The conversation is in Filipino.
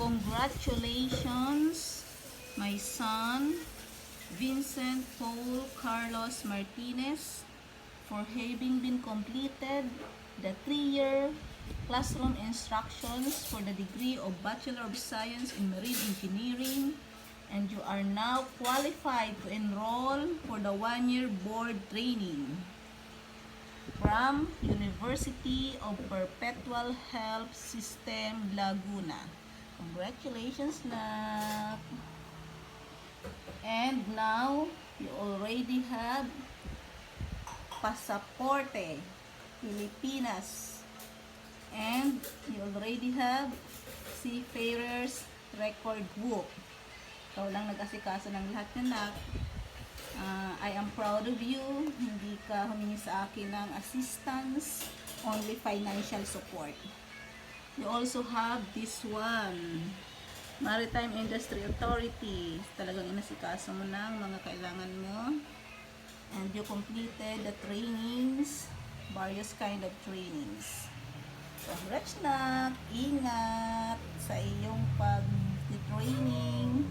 Congratulations, my son, Vincent Paul Carlos Martinez, for having been completed the 3-year classroom instructions for the degree of Bachelor of Science in Marine Engineering, and you are now qualified to enroll for the 1-year board training from University of Perpetual Health System, Laguna. Congratulations, Nak! And now, you already have Pasaporte, Pilipinas. And you already have Seafarer's Record Book. Ikaw lang nag-asikaso ng lahat ng Nak. I am proud of you. Hindi ka humingi sa akin ng assistance, only financial support. You also have this one, Maritime Industry Authority. Talagang inasikaso mo ng mga kailangan mo. And you completed the trainings, various kind of trainings. Congrats, Nak! Ingat sa iyong pag-training.